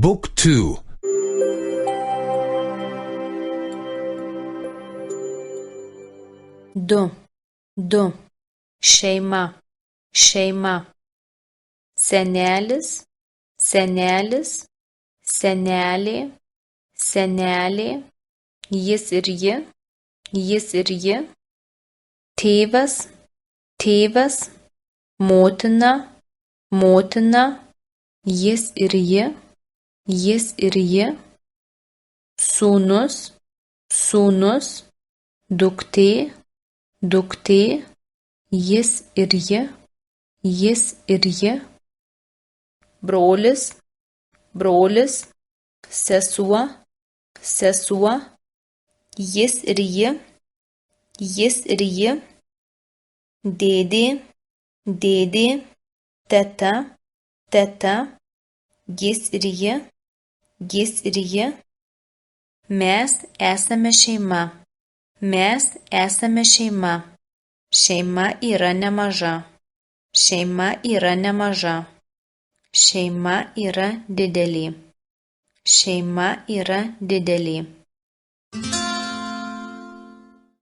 Book 2. 2. Šeima. Senelis, senelė, jis ir ji. Tėvas, motina, jis ir ji. Sūnus, duktė, jis ir ji. Brolis, sesuo, jis ir ji. Dėdė, teta, jis ir ji. Mes esame šeima. Šeima yra nemaža. Šeima yra didelė.